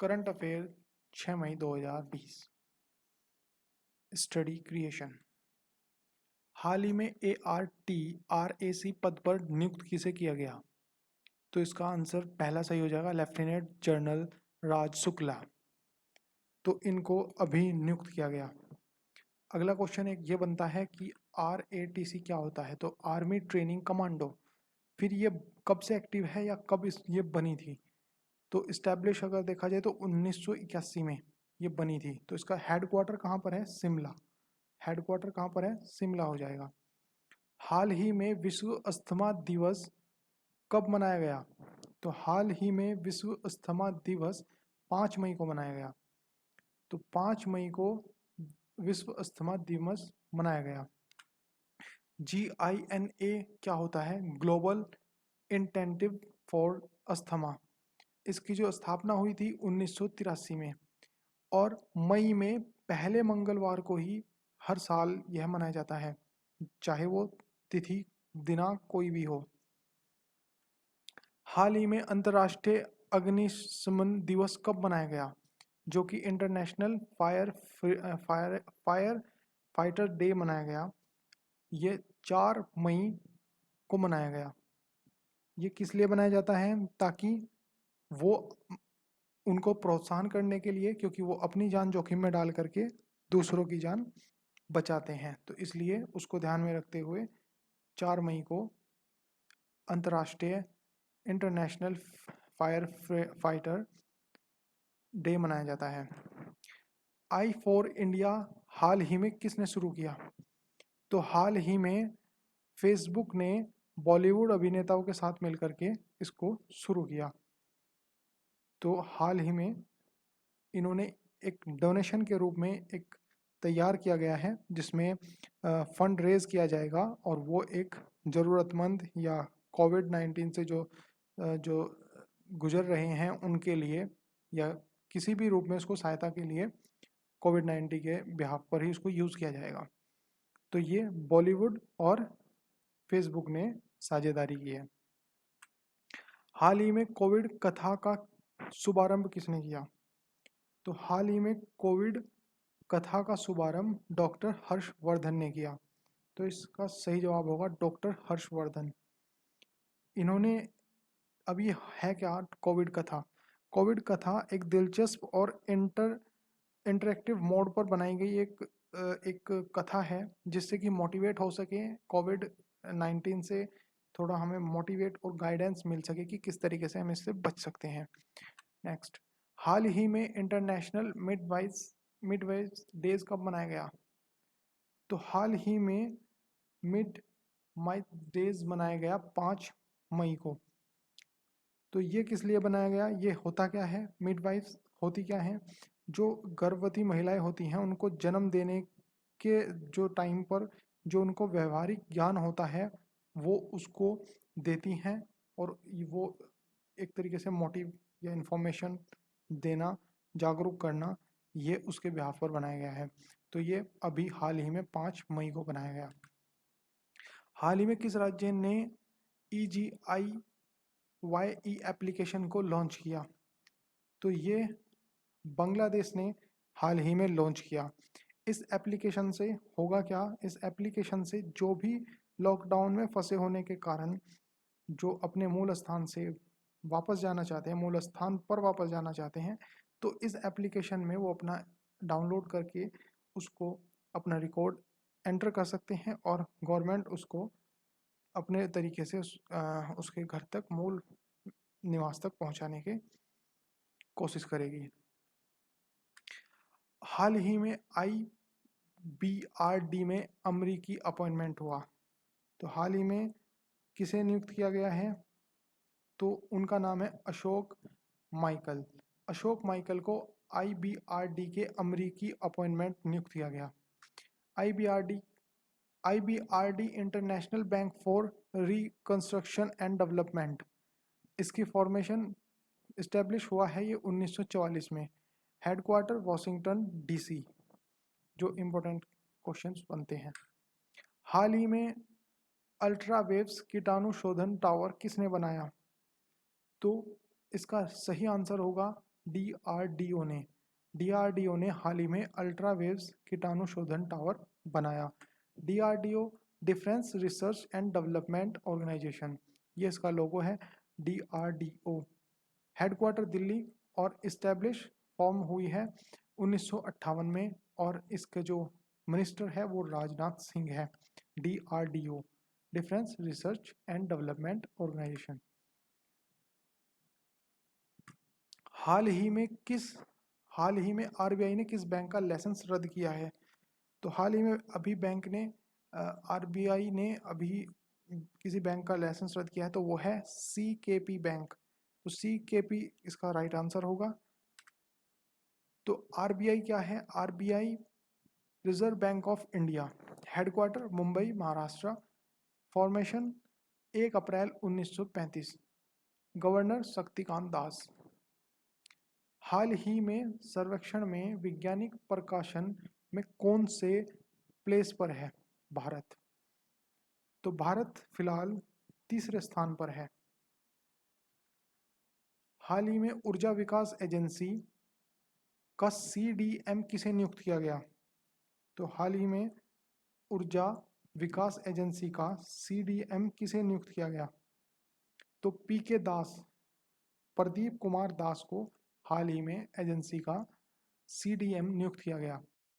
Current affair 6 मई 2020। Study creation. हाल ही में ARTRAC पद पर नियुक्त किसे किया गया? तो इसका आंसर पहला सही हो जाएगा, लेफ्टिनेंट जनरल राज शुक्ला। तो इनको अभी नियुक्त किया गया। अगला क्वेश्चन एक ये बनता है कि RATC क्या होता है? तो आर्मी ट्रेनिंग कमांडो। फिर ये कब से एक्टिव है या कब ये बनी थी? तो इस्टेब्लिश अगर देखा जाए तो 1981 में ये बनी थी। तो इसका हेडक्वार्टर कहाँ पर है? शिमला। हेडक्वार्टर कहाँ पर है? शिमला हो जाएगा। हाल ही में विश्व अस्थमा दिवस कब मनाया गया? तो हाल ही में विश्व अस्थमा दिवस 5 मई को मनाया गया। तो 5 मई को विश्व अस्थमा दिवस मनाया गया। GINA क्या होता है? Global initiative for asthma. इसकी जो स्थापना हुई थी 1983 में, और मई में पहले मंगलवार को ही हर साल यह मनाया जाता है, चाहे वो तिथि दिनांक कोई भी हो। हाल ही में अंतर्राष्ट्रीय अग्निशमन दिवस कब मनाया गया? जो कि इंटरनेशनल फायर फाइटर डे मनाया गया। ये 4 मई को मनाया गया। ये किस लिए बनाया जाता है? ताकि वो उनको प्रोत्साहन करने के लिए, क्योंकि वो अपनी जान जोखिम में डाल करके दूसरों की जान बचाते हैं। तो इसलिए उसको ध्यान में रखते हुए 4 मई को अंतर्राष्ट्रीय इंटरनेशनल फायर फाइटर डे मनाया जाता है। i4India हाल ही में किसने शुरू किया? तो हाल ही में फेसबुक ने बॉलीवुड अभिनेताओं के साथ मिलकर के इसको शुरू किया। तो हाल ही में इन्होंने एक डोनेशन के रूप में एक तैयार किया गया है, जिसमें फंड रेज किया जाएगा, और वो एक ज़रूरतमंद या कोविड-19 से जो गुजर रहे हैं उनके लिए, या किसी भी रूप में उसको सहायता के लिए कोविड-19 के बिहाफ पर ही इसको यूज़ किया जाएगा। तो ये बॉलीवुड और फेसबुक ने साझेदारी की है। हाल ही में कोविड कथा का शुभारंभ किसने किया? तो हाल ही में कोविड कथा का शुभारंभ डॉक्टर हर्षवर्धन ने किया। तो इसका सही जवाब होगा डॉक्टर हर्षवर्धन। इन्होंने, अब ये है क्या कोविड कथा? कोविड कथा एक दिलचस्प और इंटरेक्टिव मोड पर बनाई गई एक कथा है, जिससे कि मोटिवेट हो सके, कोविड-19 से थोड़ा हमें मोटिवेट और गाइडेंस मिल सके कि किस तरीके से हम इससे बच सकते हैं। नेक्स्ट, हाल ही में इंटरनेशनल मिडवाइज डेज कब मनाया गया? तो हाल ही में मिड माइट डेज मनाया गया 5 मई को। तो ये किस लिए बनाया गया? ये होता क्या है? मिडवाइफ्स होती क्या है? जो गर्भवती महिलाएं होती हैं, उनको जन्म देने के जो टाइम पर जो उनको व्यवहारिक ज्ञान होता है वो उसको देती हैं, और वो एक तरीके से मोटिव या इंफॉर्मेशन देना, जागरूक करना, ये उसके बिहाफ पर बनाया गया है। तो ये अभी हाल ही में 5 मई को बनाया गया। हाल ही में किस राज्य ने EGIYE एप्लीकेशन को लॉन्च किया? तो ये बांग्लादेश ने हाल ही में लॉन्च किया। इस एप्लीकेशन से होगा क्या? इस एप्लीकेशन से जो भी लॉकडाउन में फंसे होने के कारण जो अपने मूल स्थान से वापस जाना चाहते हैं, मूल स्थान पर वापस जाना चाहते हैं, तो इस एप्लीकेशन में वो अपना डाउनलोड करके उसको अपना रिकॉर्ड एंटर कर सकते हैं, और गवर्नमेंट उसको अपने तरीके से उसके घर तक, मूल निवास तक पहुंचाने की कोशिश करेगी। हाल ही में IBRD में अमरीकी अपॉइंटमेंट हुआ। तो हाल ही में किसे नियुक्त किया गया है? तो उनका नाम है अशोक माइकल। अशोक माइकल को IBRD के अमरीकी अपॉइंटमेंट नियुक्त किया गया। IBRD international bank for reconstruction and development, इसकी फॉर्मेशन इस्टेब्लिश हुआ है ये 1944 में। Headquarter Washington DC। जो इम्पोर्टेंट क्वेश्चंस बनते हैं, हाल ही में अल्ट्रावेव्स कीटाणु शोधन टावर किसने बनाया? तो इसका सही आंसर होगा डीआरडीओ ने हाल ही में अल्ट्रावेव्स कीटाणु शोधन टावर बनाया। DRDO defence research and development organisation, ये इसका लोगो है डीआरडीओ। हेडक्वार्टर दिल्ली और इस्टेब्लिश फॉर्म हुई है 1958 में और इसके जो मिनिस्टर है वो राजनाथ सिंह है। DRDO defence research and development organisation. हाल ही में आरबीआई ने किस बैंक का लाइसेंस रद्द किया है? तो हाल ही में अभी बैंक ने आरबीआई ने अभी किसी बैंक का लाइसेंस रद्द किया है, तो वो है सीकेपी बैंक। तो सीकेपी इसका राइट आंसर होगा। तो आरबीआई क्या है? RBI reserve bank of India, headquarter Mumbai Maharashtra, formation 1 अप्रैल 1935, गवर्नर शक्तिकांत दास। हाल ही में सर्वेक्षण में वैज्ञानिक प्रकाशन में कौन से प्लेस पर है भारत? तो भारत फिलहाल तीसरे स्थान पर है। हाल ही में ऊर्जा विकास एजेंसी का सीडीएम किसे नियुक्त किया गया? तो हाल ही में ऊर्जा विकास एजेंसी का सीडीएम किसे नियुक्त किया गया? तो पीके दास, प्रदीप कुमार दास को हाल ही में एजेंसी का सीडीएम नियुक्त किया गया।